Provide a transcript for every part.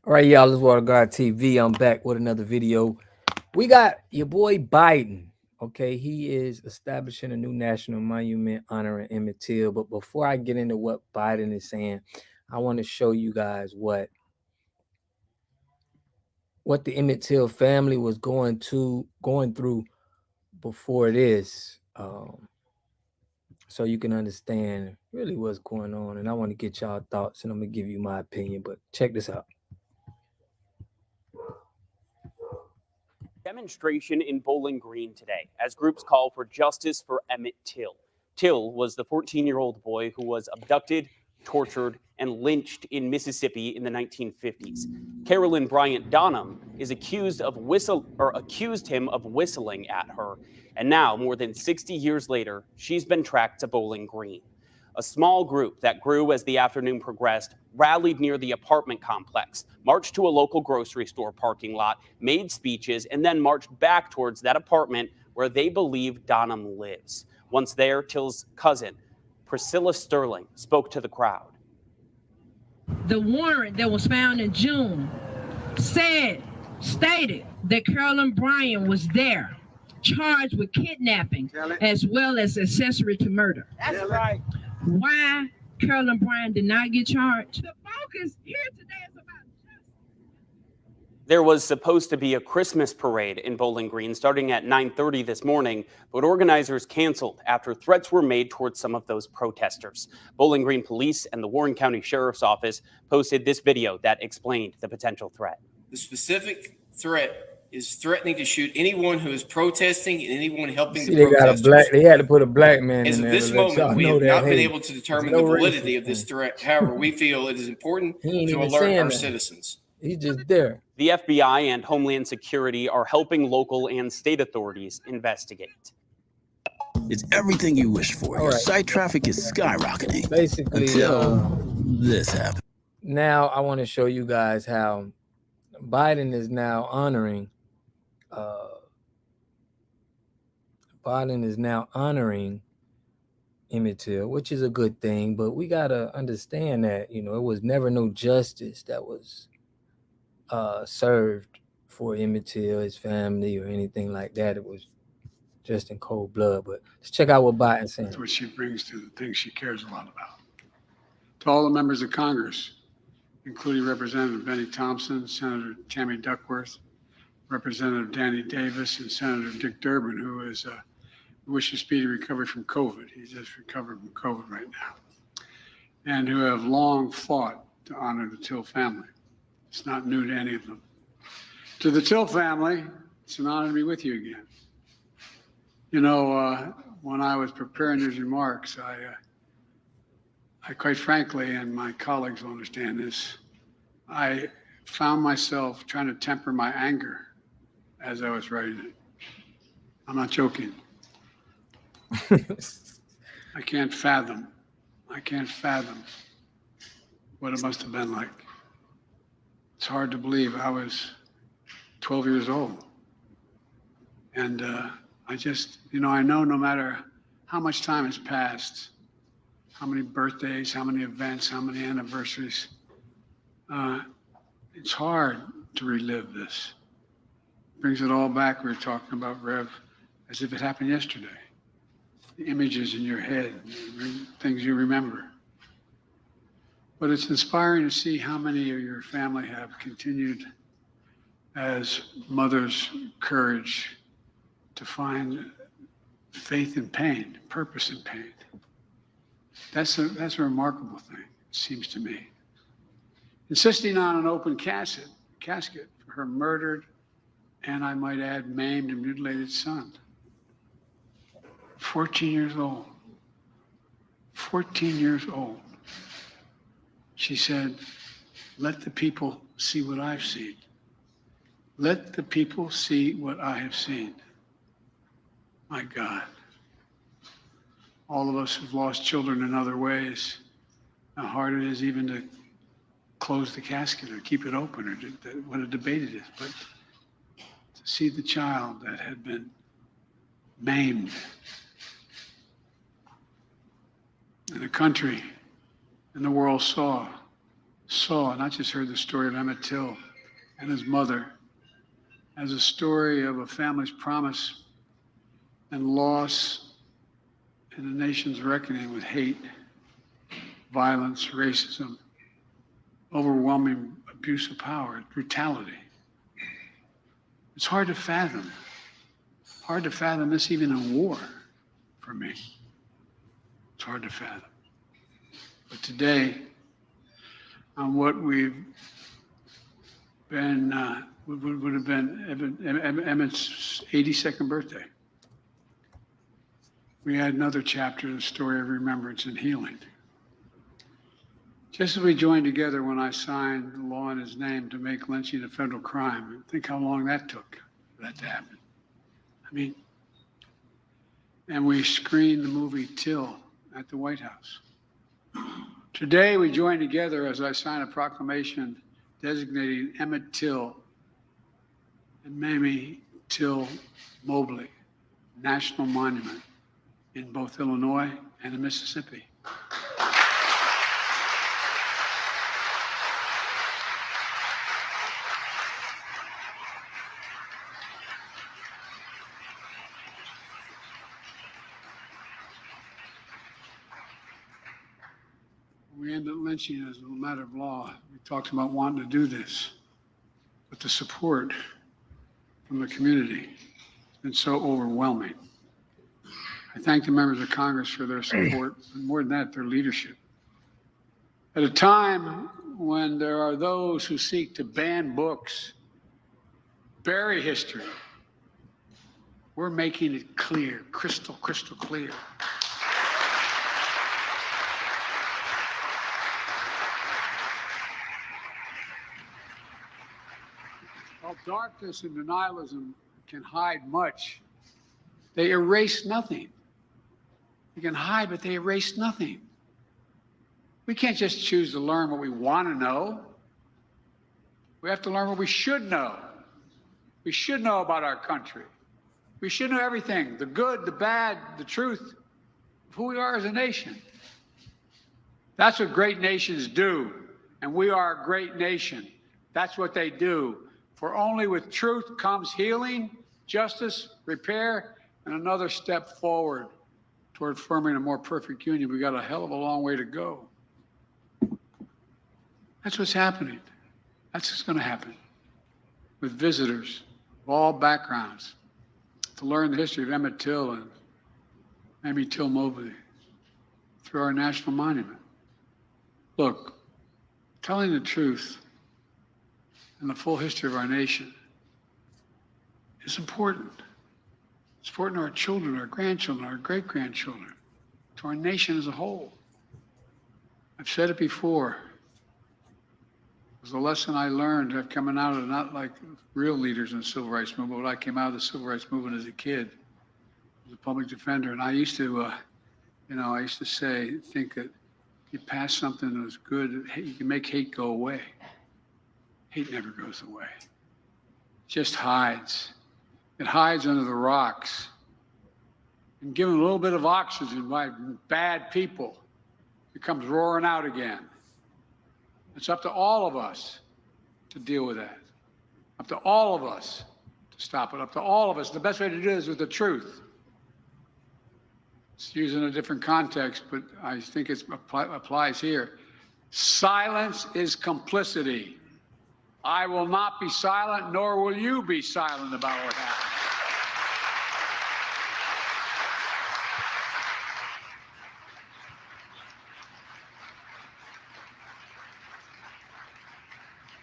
All right, y'all, this is Water Guard TV. I'm back with another video. We got your boy Biden. Okay, he is establishing a new national monument honoring Emmett Till. But before I get into what Biden is saying, I want to show you guys what the Emmett Till family was going through before this, so you can understand really what's going on. And I want to get y'all thoughts, and I'm gonna give you my opinion. But check this out. Demonstration in Bowling Green today as groups call for justice for Emmett Till. Till was the 14-year-old boy who was abducted, tortured, and lynched in Mississippi in the 1950s. Carolyn Bryant Donham is accused him of whistling at her, and now, more than 60 years later, she's been tracked to Bowling Green. A small group that grew as the afternoon progressed rallied near the apartment complex, marched to a local grocery store parking lot, made speeches, and then marched back towards that apartment where they believe Donham lives. Once there, Till's cousin, Priscilla Sterling, spoke to the crowd. The warrant that was found in June stated that Carolyn Bryant was there, charged with kidnapping as well as accessory to murder. That's right. Why Carolyn Bryant did not get charged? The focus here today is about justice. There was supposed to be a Christmas parade in Bowling Green starting at 9:30 this morning, but organizers canceled after threats were made towards some of those protesters. Bowling Green Police and the Warren County Sheriff's Office posted this video that explained the potential threat. The specific threat is threatening to shoot anyone who is protesting and anyone helping the protesters. They had to put a black man As in of there. this moment, we have not been able to determine the validity of this threat. However, we feel it is important to alert our citizens. He's just there. The FBI and Homeland Security are helping local and state authorities investigate. It's everything you wished for. Your site traffic is skyrocketing. Basically, until this happened. Now I want to show you guys how Biden is now honoring Emmett Till, which is a good thing, but we gotta understand that it was never no justice that was served for Emmett Till, his family, or anything like that. It was just in cold blood. But let's check out what Biden's saying. That's what she brings to the things she cares a lot about. To all the members of Congress, including Representative Benny Thompson, Senator Tammy Duckworth, Representative Danny Davis, and Senator Dick Durbin, who is wishes speedy recovery from COVID. He's just recovered from COVID right now, and who have long fought to honor the Till family. It's not new to any of them. To the Till family, it's an honor to be with you again. When I was preparing these remarks, I quite frankly, and my colleagues will understand this, I found myself trying to temper my anger as I was writing it. I'm not joking. I can't fathom what it must have been like. It's hard to believe I was 12 years old. And I just, I know no matter how much time has passed, how many birthdays, how many events, how many anniversaries, it's hard to relive this. Brings it all back. We were talking about Rev as if it happened yesterday. The images in your head, things you remember. But it's inspiring to see how many of your family have continued as mothers' courage to find faith in pain, purpose in pain. That's a remarkable thing, it seems to me. Insisting on an open casket for her murdered, and I might add, maimed and mutilated son. 14 years old. 14 years old. She said, let the people see what I've seen. Let the people see what I have seen. My God. All of us have lost children in other ways. How hard it is even to close the casket or keep it open, or what a debate it is. But to see the child that had been maimed in a country and the world saw saw, not just heard the story of Emmett Till and his mother, as a story of a family's promise and loss in the nation's reckoning with hate, violence, racism, overwhelming abuse of power, brutality. It's hard to fathom. Hard to fathom this even in war for me. It's hard to fathom. But today, on what we've been, would have been Emmett's 82nd birthday, we had another chapter of the story of remembrance and healing. Just as we joined together when I signed the law in his name to make lynching a federal crime, think how long that took for that to happen. I mean, and we screened the movie Till at the White House. Today, we join together as I sign a proclamation designating Emmett Till and Mamie Till Mobley national monument in both Illinois and in Mississippi. We ended lynching as a matter of law. We talked about wanting to do this, but the support from the community has been so overwhelming. I thank the members of Congress for their support, and more than that, their leadership. At a time when there are those who seek to ban books, bury history, we're making it clear, crystal clear. While darkness and denialism can hide much, they erase nothing. They can hide, but they erase nothing. We can't just choose to learn what we want to know. We have to learn what we should know. We should know about our country. We should know everything, the good, the bad, the truth of who we are as a nation. That's what great nations do, and we are a great nation. That's what they do. For only with truth comes healing, justice, repair, and another step forward toward forming a more perfect union. We got a hell of a long way to go. That's what's happening. That's what's going to happen with visitors of all backgrounds to learn the history of Emmett Till and Mamie Till Mobley through our national monument. Look, telling the truth and the full history of our nation is important. It's important to our children, our grandchildren, our great-grandchildren, to our nation as a whole. I've said it before. It was a lesson I learned coming out of not like real leaders in the civil rights movement, but I came out of the civil rights movement as a kid, as a public defender, and I used to, think that you pass something that was good, you can make hate go away. Hate never goes away. It just hides. It hides under the rocks. And given a little bit of oxygen by bad people, it comes roaring out again. It's up to all of us to deal with that. Up to all of us to stop it. Up to all of us. The best way to do this is with the truth. It's used in a different context, but I think it applies here. Silence is complicity. I will not be silent, nor will you be silent about what happened.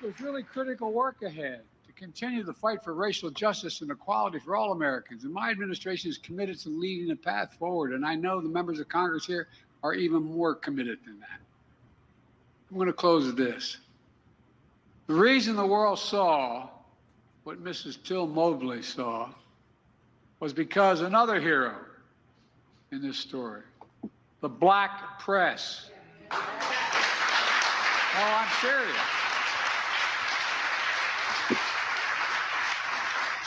There's really critical work ahead to continue the fight for racial justice and equality for all Americans. And my administration is committed to leading the path forward. And I know the members of Congress here are even more committed than that. I'm going to close with this. The reason the world saw what Mrs. Till Mobley saw was because another hero in this story, the black press. Oh, I'm serious.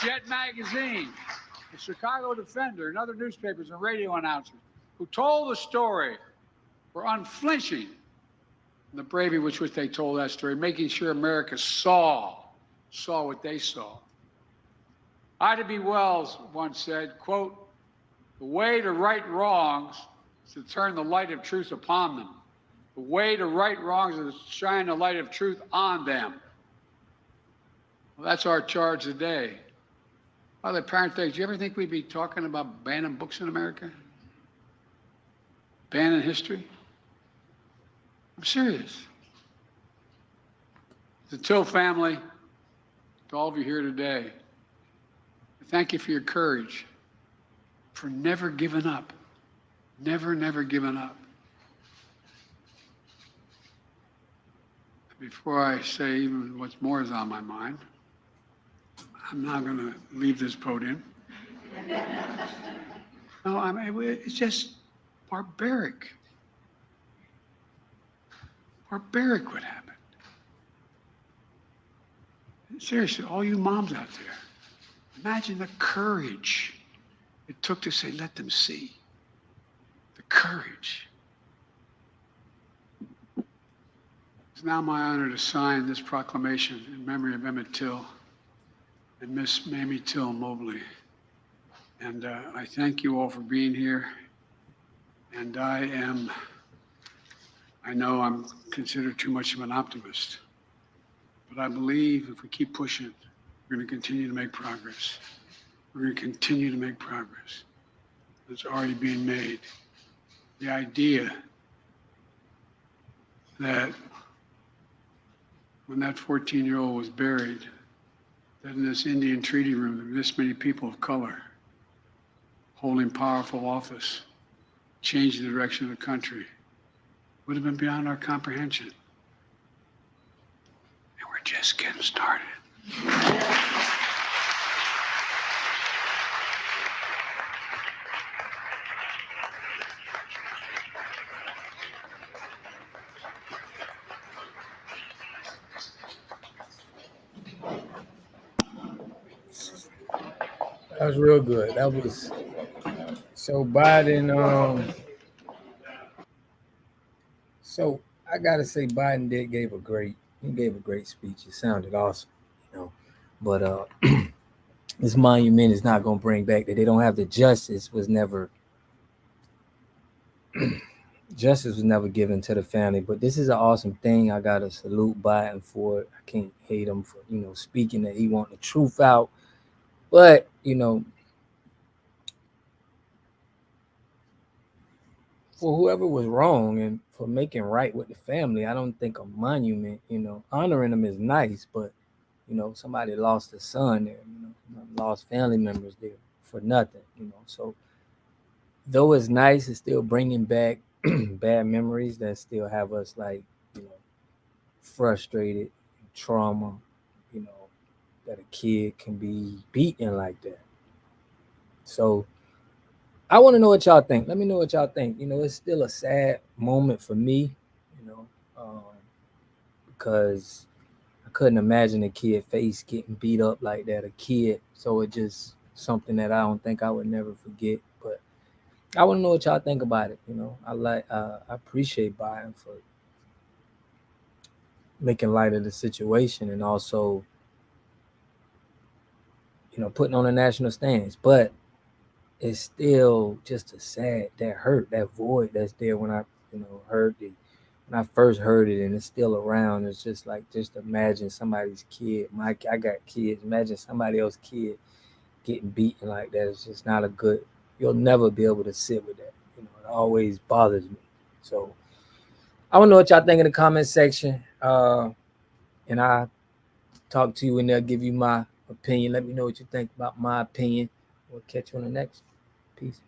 Jet Magazine, the Chicago Defender, and other newspapers and radio announcers who told the story were unflinching the bravery with which they told that story, making sure America saw what they saw. Ida B. Wells once said, quote, "The way to right wrongs is to turn the light of truth upon them. The way to right wrongs is to shine the light of truth on them." Well, that's our charge today. By the way, parenthetic, do you ever think we'd be talking about banning books in America? Banning history? I'm serious. The Till family, to all of you here today, thank you for your courage, for never giving up. Never giving up. Before I say even what's more is on my mind, I'm not going to leave this podium. No, I mean, it's just barbaric. Barbaric what happened. Seriously, all you moms out there, imagine the courage it took to say, let them see. The courage. It's now my honor to sign this proclamation in memory of Emmett Till and Miss Mamie Till Mobley. And I thank you all for being here. And I know I'm considered too much of an optimist, but I believe if we keep pushing, we're going to continue to make progress. We're going to continue to make progress. It's already being made. The idea that when that 14-year-old was buried, that in this Indian treaty room, there were this many people of color holding powerful office, changing the direction of the country, would have been beyond our comprehension. And we're just getting started. That was real good. That was so Biden. So I gotta say, Biden gave a great speech. It sounded awesome, you know. But this monument is not gonna bring back that they don't have the justice. Justice was never given to the family. But this is an awesome thing. I gotta salute Biden for it. I can't hate him for speaking that he want the truth out. But for whoever was wrong and for making right with the family, I don't think a monument, honoring them is nice, but somebody lost a son there, lost family members there for nothing, So though it's nice, it's still bringing back bad memories that still have us frustrated, trauma, that a kid can be beaten like that. So I want to know what y'all think. Let me know what y'all think. It's still a sad moment for me, because I couldn't imagine a kid face getting beat up like that, a kid. So it's just something that I don't think I would never forget. But I want to know what y'all think about it. I appreciate Biden for making light of the situation and also, putting on a national stance. But it's still just a sad, that hurt, that void that's there when I, when I first heard it, and it's still around. It's just imagine somebody's kid. I got kids. Imagine somebody else's kid getting beaten like that. It's just not a good. You'll never be able to sit with that. It always bothers me. So I want to know what y'all think in the comment section. And I talk to you and they'll give you my opinion. Let me know what you think about my opinion. We'll catch you on the next. Peace.